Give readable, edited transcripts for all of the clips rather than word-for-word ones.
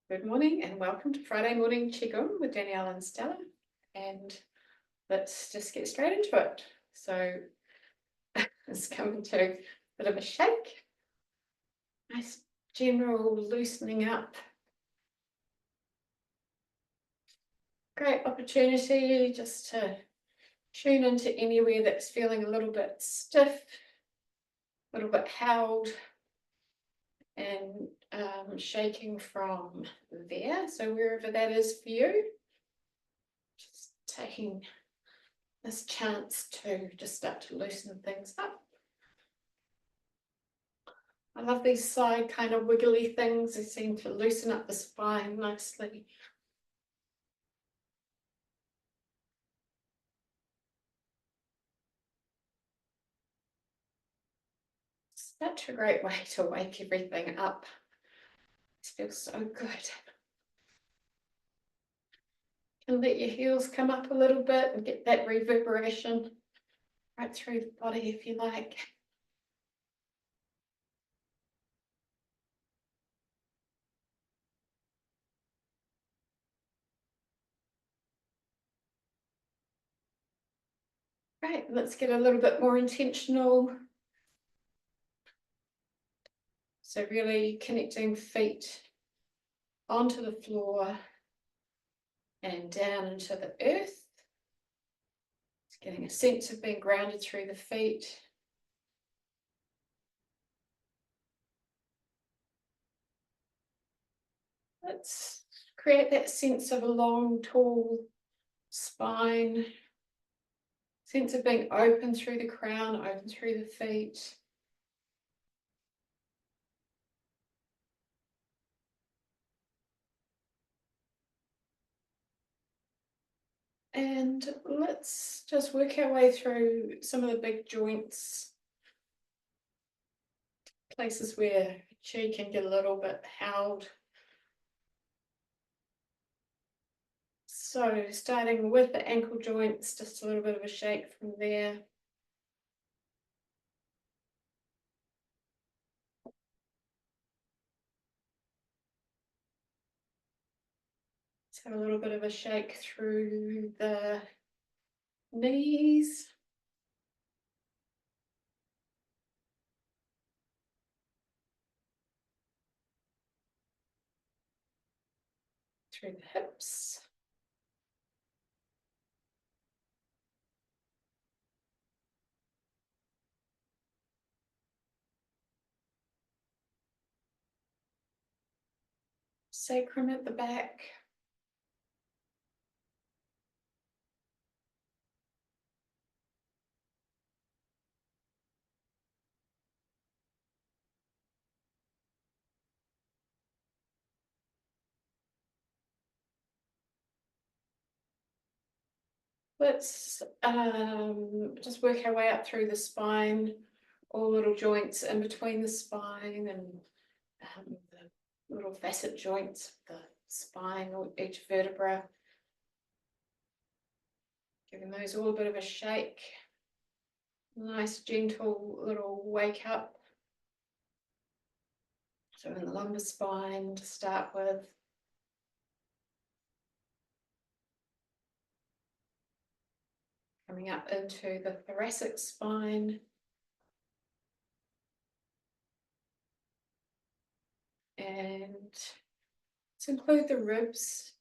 Good morning and welcome to Friday Morning Qigong with Danielle and Stella. And let's just get straight into it. So it's coming to a bit of a shake. Nice general loosening up. Great opportunity just to tune into anywhere that's feeling a little bit stiff, a little bit held, and shaking from there. So wherever that is for you, just taking this chance to just start to loosen things up. I love these side kind of wiggly things. They seem to loosen up the spine nicely. Such a great way to wake everything up. It feels so good. And let your heels come up a little bit and get that reverberation right through the body if you like. Great, let's get a little bit more intentional. So really connecting feet onto the floor and down into the earth. Just getting a sense of being grounded through the feet. Let's create that sense of a long, tall spine, sense of being open through the crown, open through the feet. And let's just work our way through some of the big joints, places where chi can get a little bit held. So starting with the ankle joints, just a little bit of a shake from there. Let's have a little bit of a shake through the knees. Through the hips. Sacrum at the back. Let's just work our way up through the spine, all little joints in between the spine and the little facet joints of the spine or each vertebra. Giving those all a bit of a shake. Nice gentle little wake up. So in the lumbar spine to start with. Coming up into the thoracic spine. And let's include the ribs,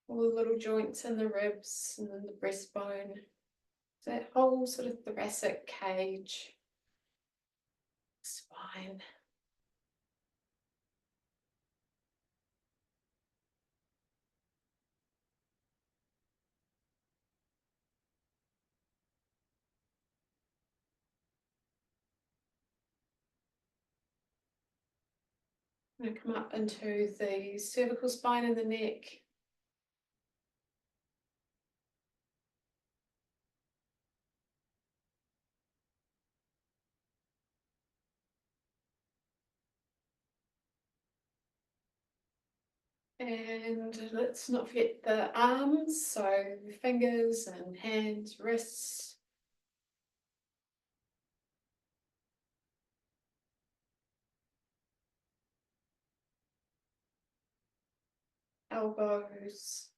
all the little joints in the ribs and then the breastbone. So that whole sort of thoracic cage, spine. I'm going to come up into the cervical spine and the neck. And let's not forget the arms, so fingers and hands, wrists. elbows,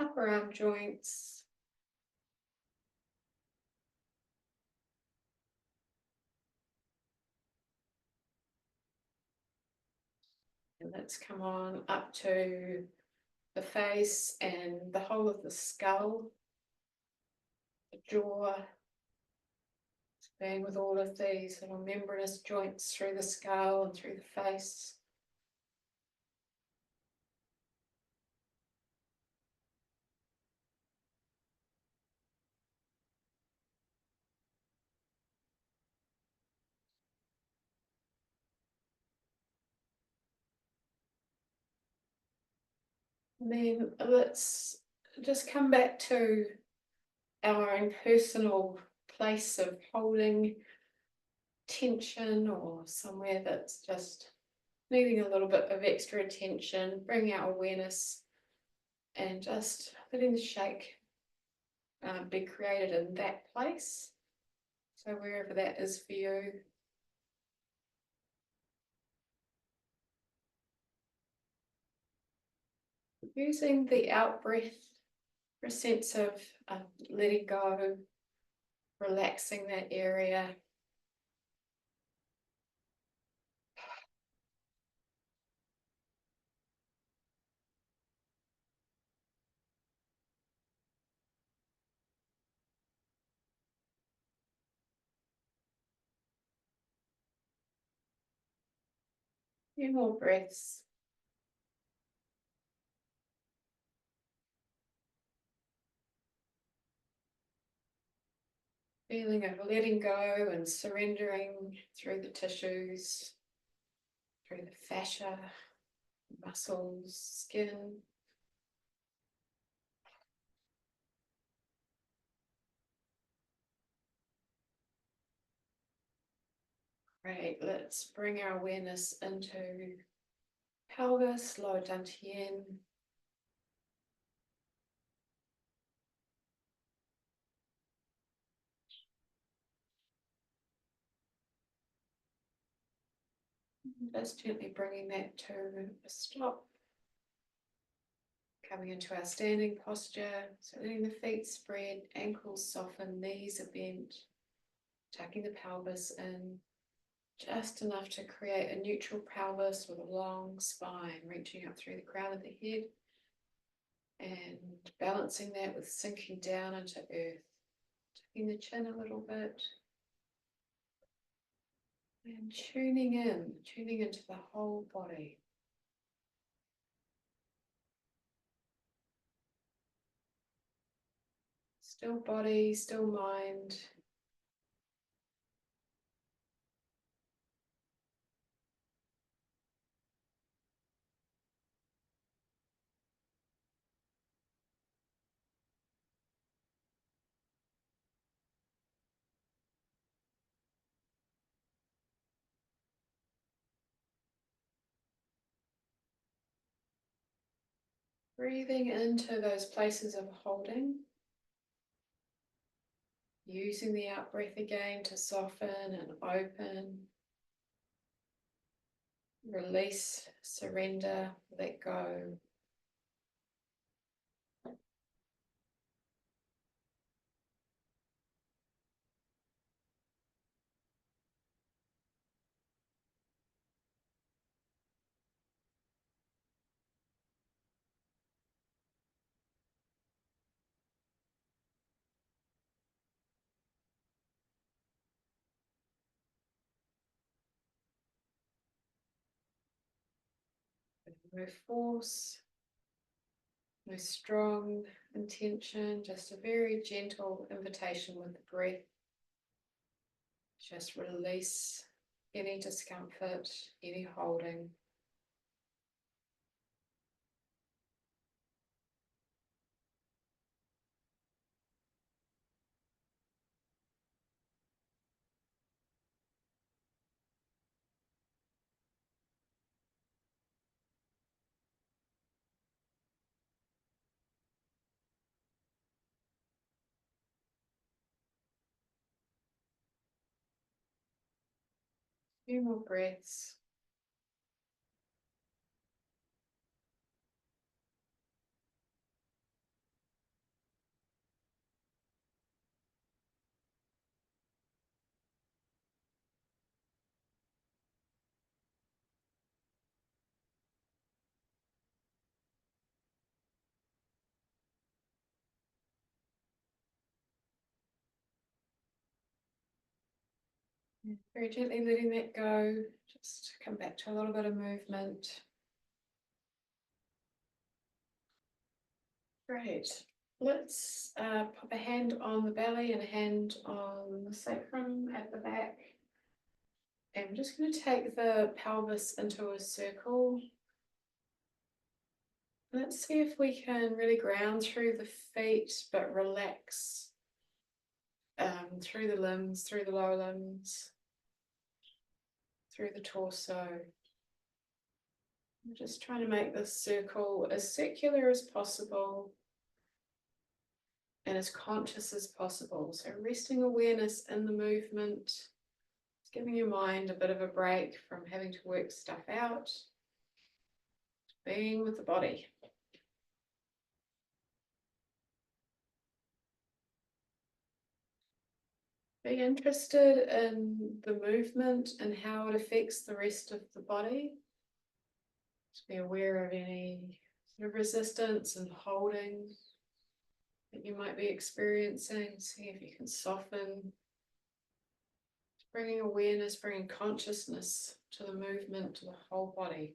upper arm joints, and let's come on up to the face and the whole of the skull, the jaw, being with all of these little membranous joints through the skull and through the face. And then let's just come back to our own personal place of holding tension, or somewhere that's just needing a little bit of extra attention. Bring our awareness and just letting the shake be created in that place. So wherever that is for you. Using the out breath for a sense of letting go, relaxing that area. Few more breaths. Feeling of letting go and surrendering through the tissues, through the fascia, muscles, skin. Great, let's bring our awareness into pelvis, Middle Dan Tien. Just gently bringing that to a stop. Coming into our standing posture, so letting the feet spread, ankles soften, knees are bent, tucking the pelvis in, just enough to create a neutral pelvis with a long spine, reaching up through the crown of the head, and balancing that with sinking down into earth, tucking the chin a little bit, and tuning into the whole body. Still body, still mind. Breathing into those places of holding. Using the out breath again to soften and open. Release, surrender, let go. No force, no strong intention, just a very gentle invitation with the breath. Just release any discomfort, any holding. few more breaths. Very gently letting that go. Just come back to a little bit of movement. Great. Let's pop a hand on the belly and a hand on the sacrum at the back. And I'm just going to take the pelvis into a circle. Let's see if we can really ground through the feet, but relax through the limbs, through the lower limbs, through the torso. I'm just trying to make this circle as circular as possible and as conscious as possible. So resting awareness in the movement, giving your mind a bit of a break from having to work stuff out, being with the body. Be interested in the movement and how it affects the rest of the body. Just be aware of any sort of resistance and holding that you might be experiencing. See if you can soften. Bringing awareness, bringing consciousness to the movement, to the whole body.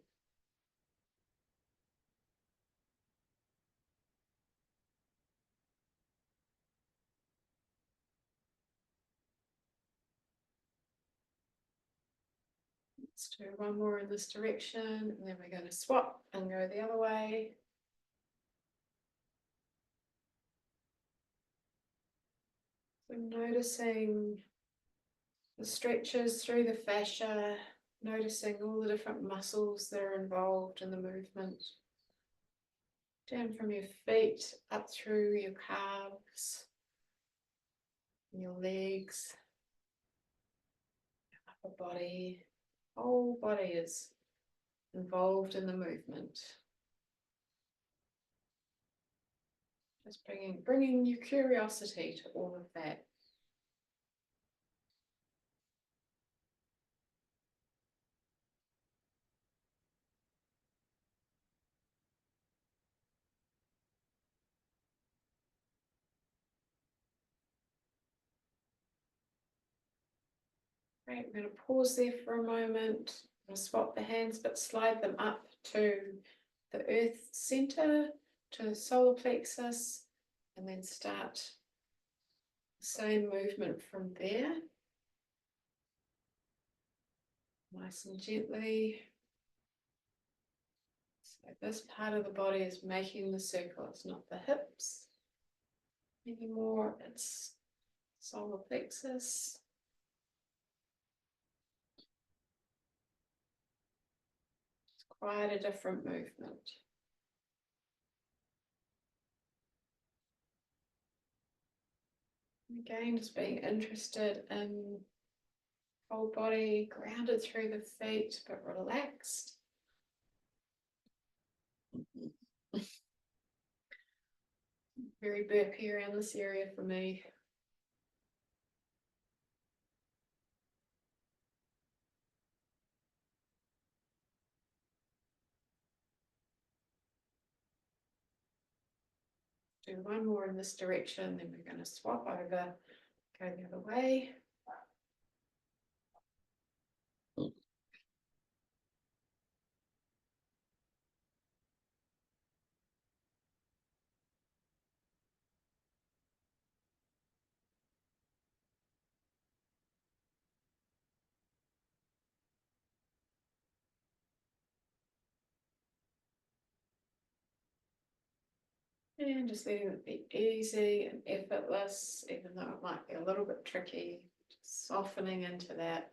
Let's do one more in this direction, and then we're going to swap and go the other way. So noticing the stretches through the fascia, noticing all the different muscles that are involved in the movement. Down from your feet, up through your calves, your legs, upper body. Whole body is involved in the movement. Just bringing your curiosity to all of that. Great, we're going to pause there for a moment. I'm going to swap the hands, but slide them up to the earth center, to the solar plexus, and then start the same movement from there. Nice and gently. So this part of the body is making the circle. It's not the hips anymore. It's solar plexus. It's quite a different movement. Again, just being interested in whole body, grounded through the feet, but relaxed. Very burpy around this area for me. Do one more in this direction, then we're going to swap over, go the other way. And just letting it be easy and effortless, even though it might be a little bit tricky, just softening into that.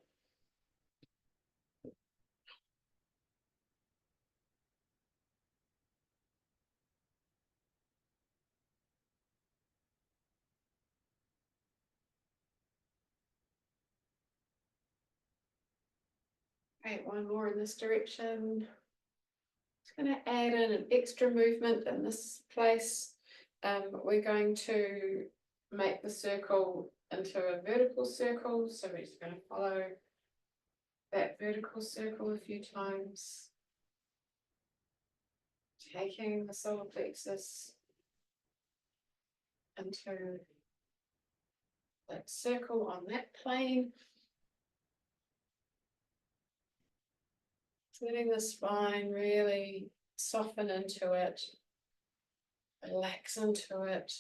Right, one more in this direction. Just going to add in an extra movement in this place. We're going to make the circle into a vertical circle, so we're just going to follow that vertical circle a few times, taking the solar plexus into that circle on that plane. Letting the spine really soften into it, relax into it.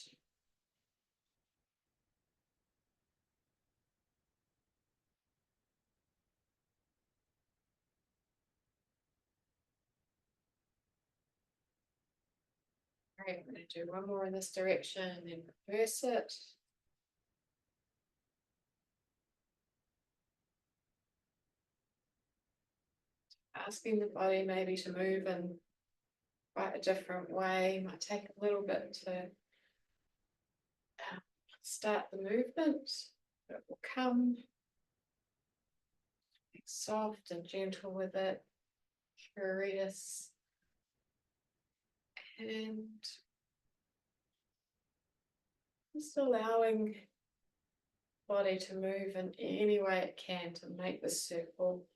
All right, I'm going to do one more in this direction and then reverse it. Asking the body maybe to move in quite a different way. Might take a little bit to start the movement, but it will come. Be soft and gentle with it, curious, and just allowing body to move in any way it can to make the circle.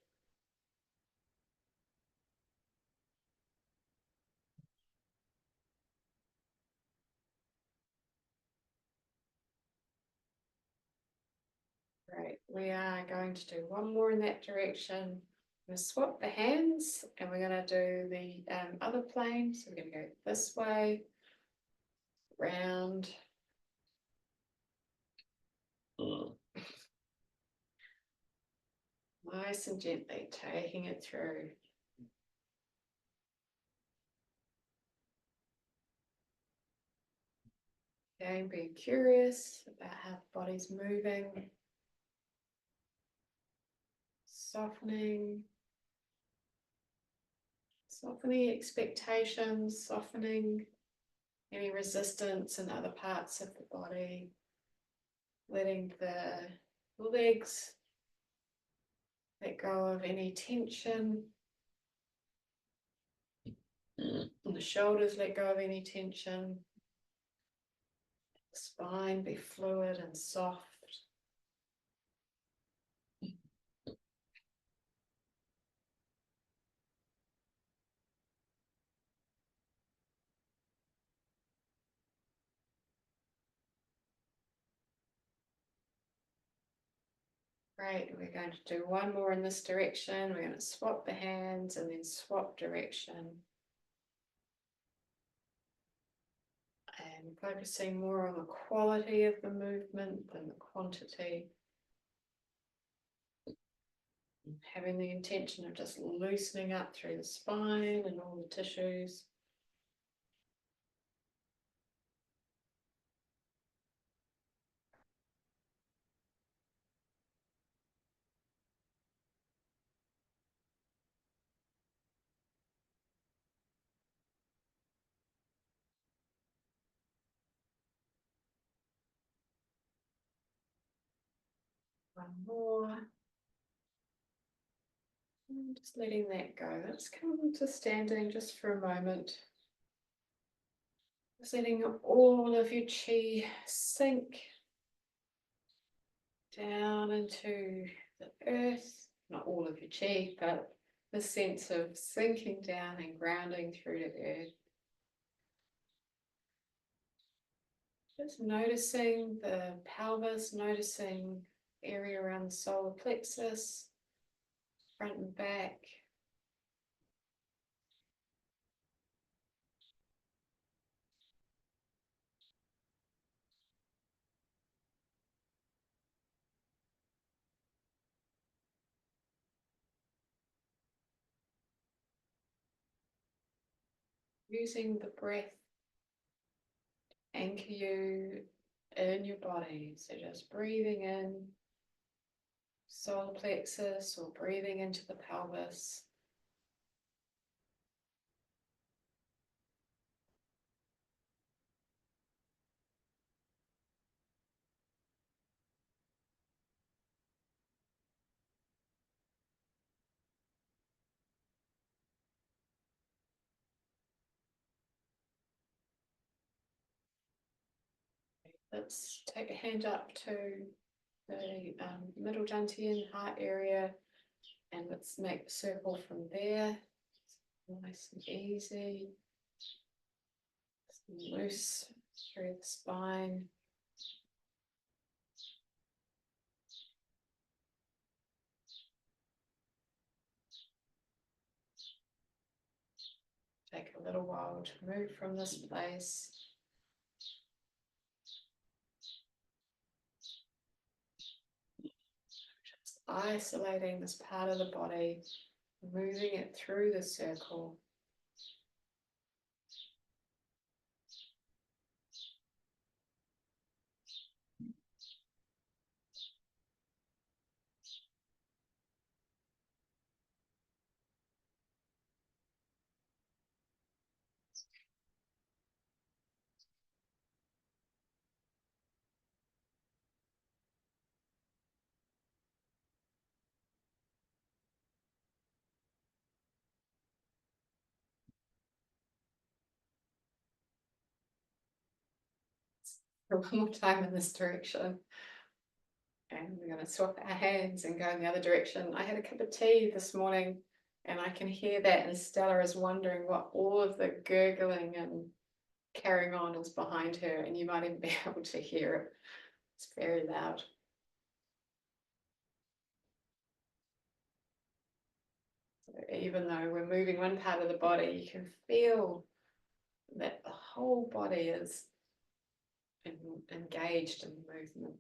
Right, we are going to do one more in that direction. I'm going to swap the hands and we're going to do the other plane. So we're going to go this way, round. Nice and gently taking it through. Again, being curious about how the body's moving. Softening expectations, softening any resistance in other parts of the body, letting the legs let go of any tension, and the shoulders let go of any tension, the spine be fluid and soft. Great, we're going to do one more in this direction. We're going to swap the hands and then swap direction. And focusing more on the quality of the movement than the quantity. Having the intention of just loosening up through the spine and all the tissues. One more. And just letting that go. Let's come to standing just for a moment. Just letting all of your chi sink down into the earth. Not all of your chi, but the sense of sinking down and grounding through the earth. Just noticing the pelvis, noticing the area around the solar plexus, front and back. Using the breath to anchor you in your body. So just breathing in solar plexus or breathing into the pelvis. Let's take a hand up to the middle Dan Tien heart area, and let's make the circle from there. Nice and easy. Loose through the spine. Take a little while to move from this place. Just isolating this part of the body, moving it through the circle. For one more time in this direction. And we're going to swap our hands and go in the other direction. I had a cup of tea this morning and I can hear that, and Stella is wondering what all of the gurgling and carrying on is behind her, and you might even be able to hear it. It's very loud. So even though we're moving one part of the body, you can feel that the whole body is engaged in movement.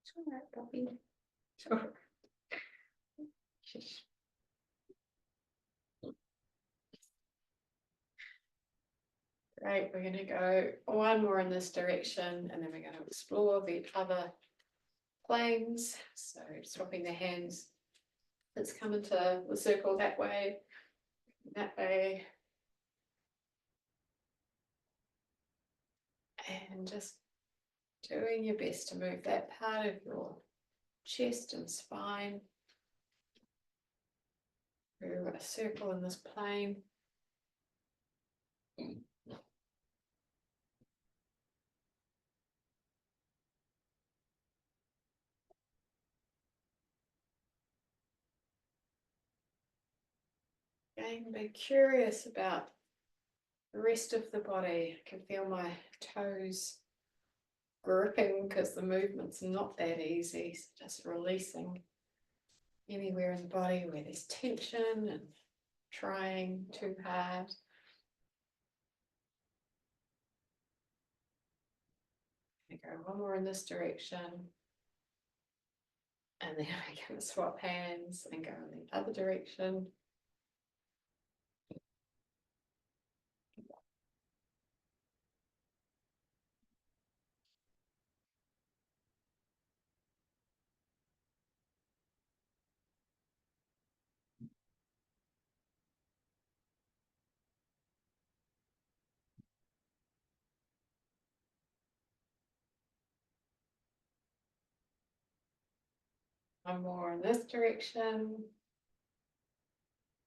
It's all right, Bobby. Sure. Great, we're going to go one more in this direction, and then we're going to explore the other planes. So swapping the hands. Let's come into the circle that way, and just doing your best to move that part of your chest and spine through a circle in this plane. Again, be curious about the rest of the body. I can feel my toes gripping because the movement's not that easy. So just releasing anywhere in the body where there's tension and trying too hard. Okay, go one more in this direction. And then we're going to swap hands and go in the other direction. One more in this direction.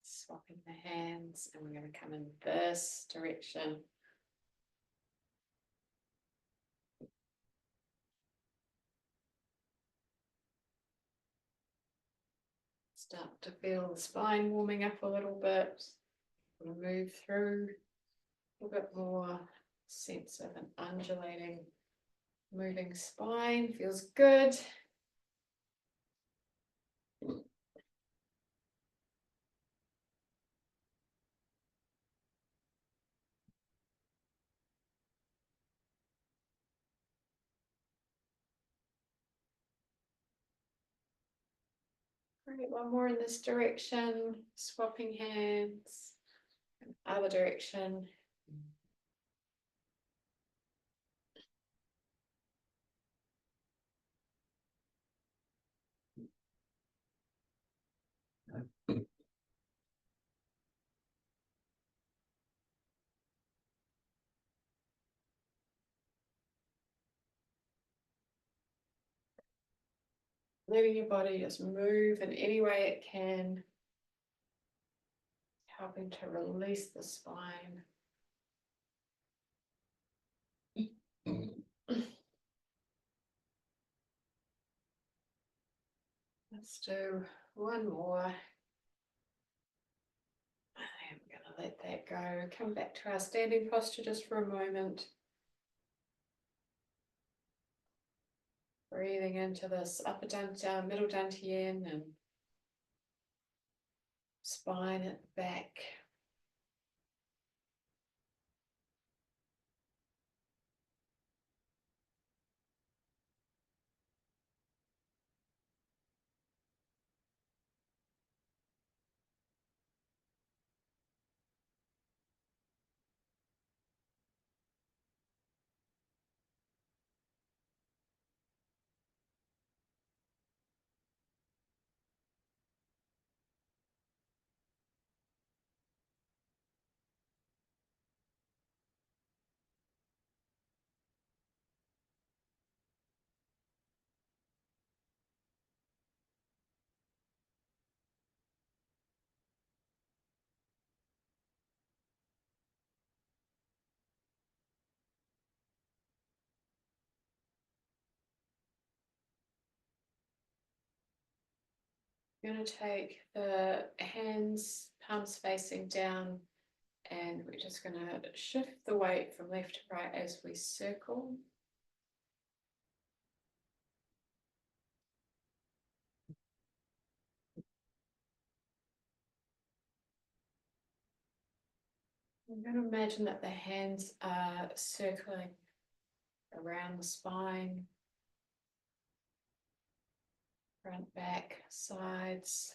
Swapping the hands, and we're going to come in this direction. Start to feel the spine warming up a little bit. We'll move through a little bit more sense of an undulating, moving spine. Feels good. Great, one more in this direction, swapping hands, other direction. letting your body just move in any way it can, helping to release the spine. Let's do one more. I'm going to let that go. Come back to our standing posture just for a moment. Breathing into this upper Dan, middle Dan Tien, and spine at the back. We're going to take the hands, palms facing down, and we're just going to shift the weight from left to right as we circle. I'm going to imagine that the hands are circling around the spine, front, back, sides.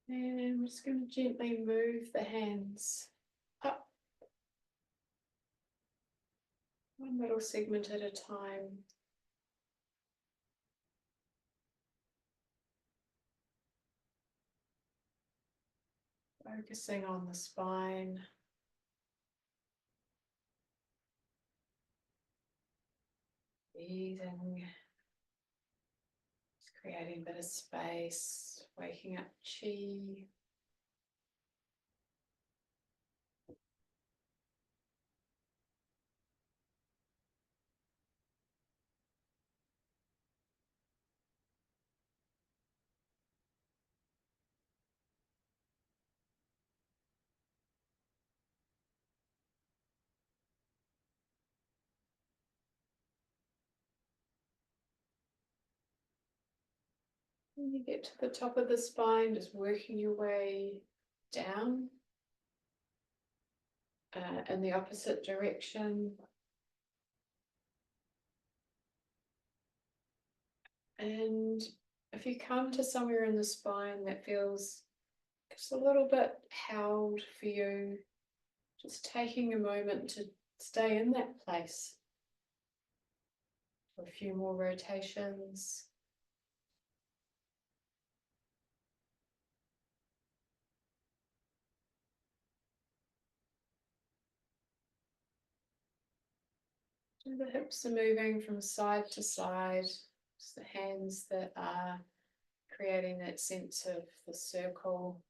And we're just going to gently move the hands up, one little segment at a time. Focusing on the spine. Breathing. Just creating a bit of space, waking up chi. When you get to the top of the spine, just working your way down in the opposite direction. And if you come to somewhere in the spine that feels just a little bit held for you, just taking a moment to stay in that place for a few more rotations. And the hips are moving from side to side. It's the hands that are creating that sense of the circle.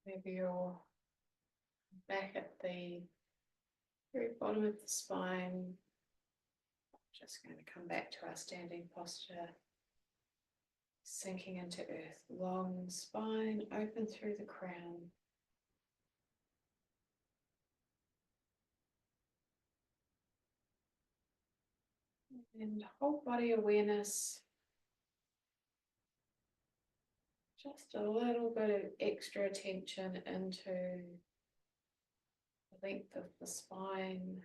Maybe you're back at the very bottom of the spine. Just going to come back to our standing posture. Sinking into earth, long spine, open through the crown. And whole body awareness, just a little bit of extra attention into the length of the spine.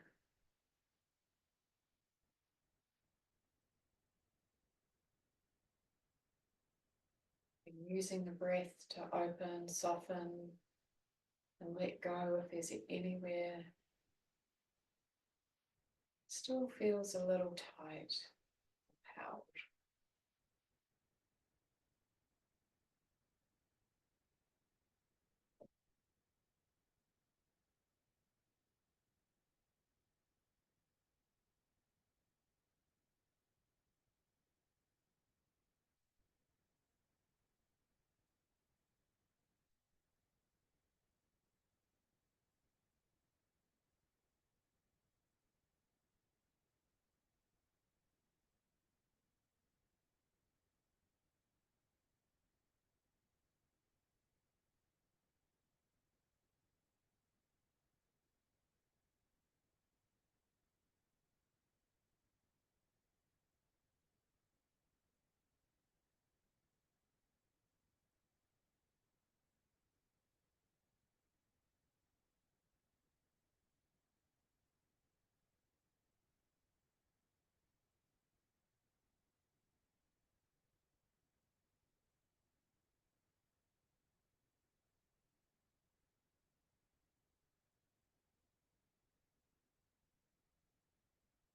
And using the breath to open, soften, and let go if there's anywhere still feels a little tight, held.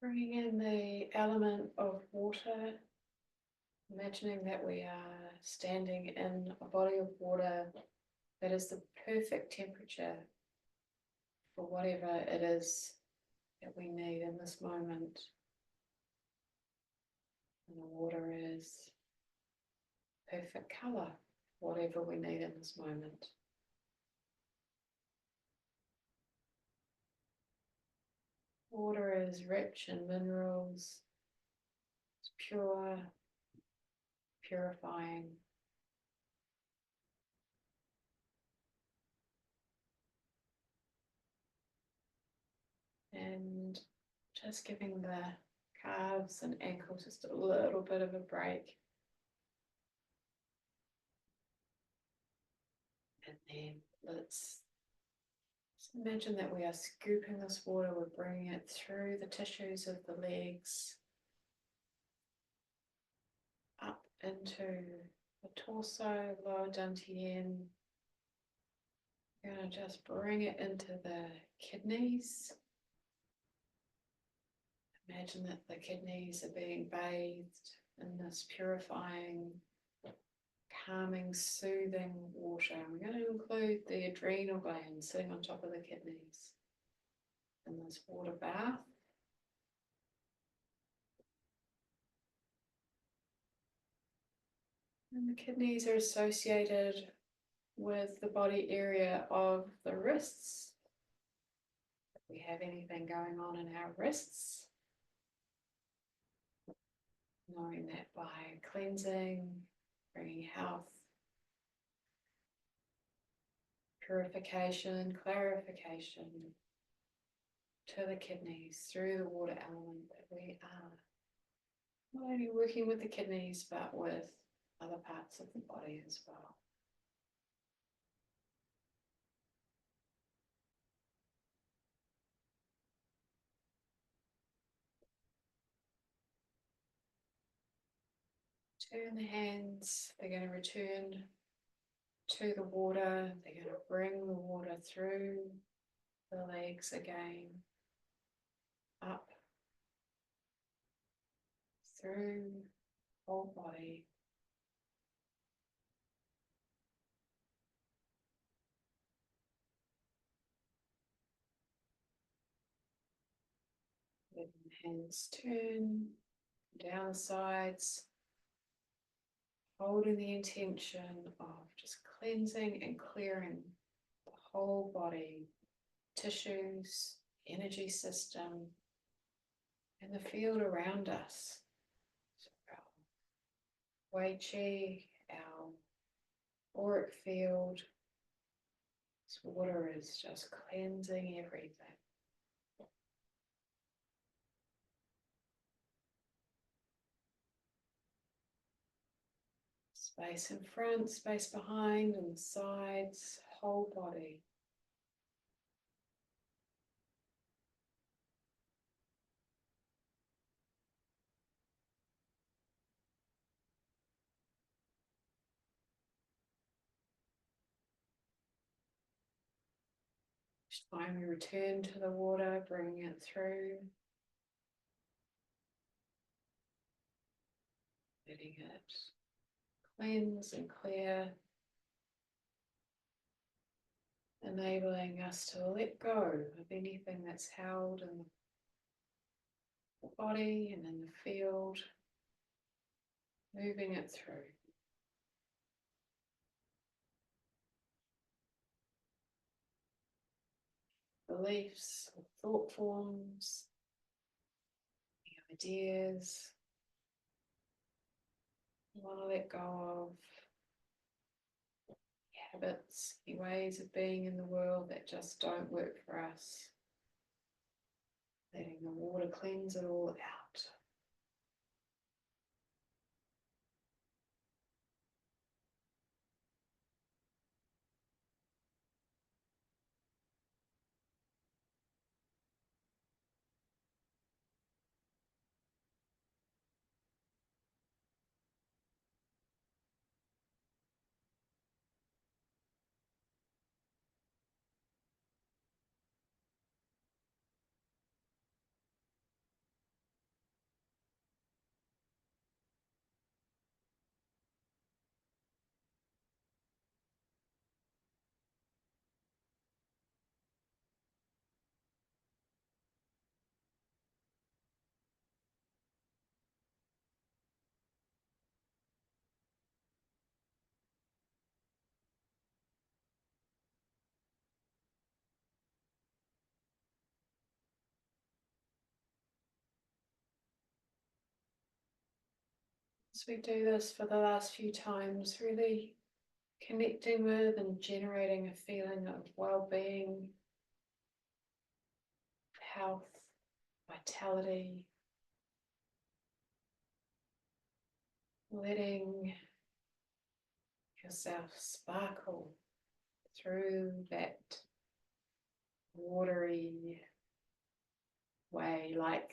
Bringing in the element of water, imagining that we are standing in a body of water that is the perfect temperature for whatever it is that we need in this moment. And the water is perfect colour, whatever we need in this moment. Water is rich in minerals, it's pure, purifying. And just giving the calves and ankles just a little bit of a break. And then let's imagine that we are scooping this water, we're bringing it through the tissues of the legs, up into the torso, lower Dan Tien. We're going to just bring it into the kidneys. Imagine that the kidneys are being bathed in this purifying, calming, soothing water. We're going to include the adrenal glands sitting on top of the kidneys in this water bath. And the kidneys are associated with the body area of the wrists. If we have anything going on in our wrists, knowing that by cleansing, bringing health, purification, clarification to the kidneys through the water element, that we are not only working with the kidneys but with other parts of the body as well. Turn the hands, they're going to return to the water, they're going to bring the water through the legs again, up, through the whole body. Let the hands turn down the sides, holding the intention of just cleansing and clearing the whole body, tissues, energy system, and the field around us. So our Wei Qi, our auric field, this water is just cleansing everything. Space in front, space behind, and the sides, whole body. Each time we return to the water, bringing it through, letting it cleanse and clear, enabling us to let go of anything that's held in the body and in the field, moving it through. Beliefs, thought forms, ideas we want to let go of, habits, ways of being in the world that just don't work for us. Letting the water cleanse it all out. As we do this for the last few times, really connecting with and generating a feeling of well-being, health, vitality, letting yourself sparkle through that watery way, like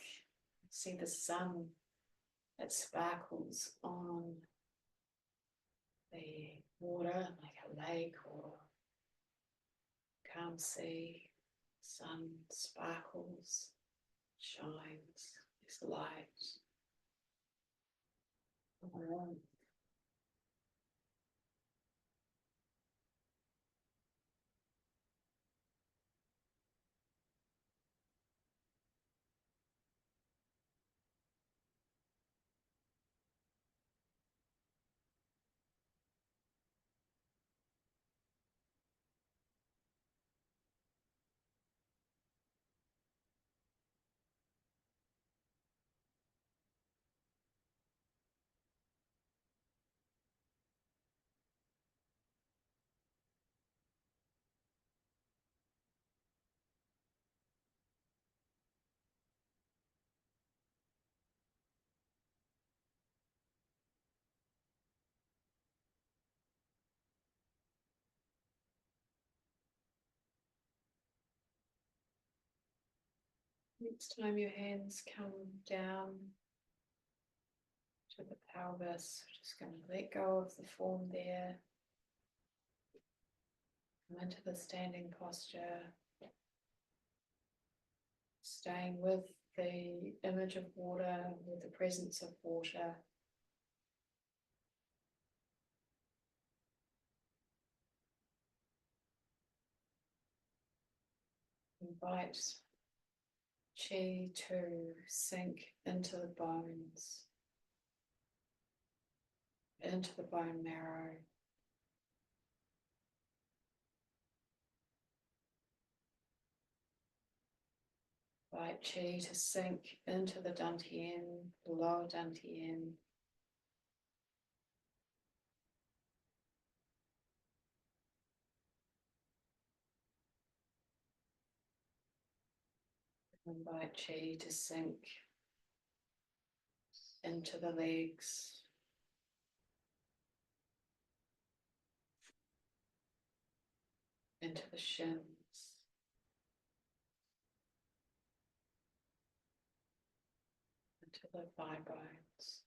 see the sun that sparkles on the water like a lake or calm sea. Sun sparkles, shines, there's light, warmth. Next time your hands come down to the pelvis, just going to let go of the form there. Come into the standing posture, staying with the image of water, with the presence of water. Invite chi to sink into the bones, into the bone marrow. Invite chi to sink into the Dantian, the lower Dantian. Invite chi to sink into the legs, into the shins, into the thigh bones.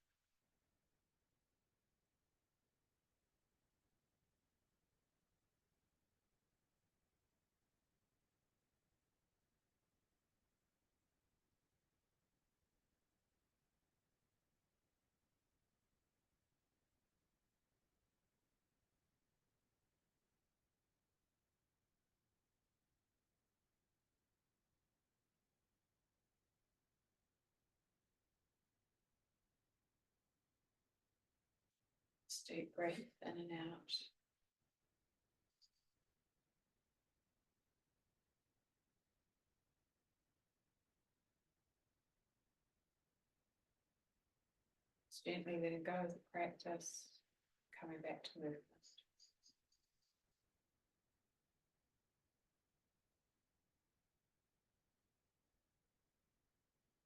Just deep breath in and out. Just gently letting go of the practice, coming back to movement.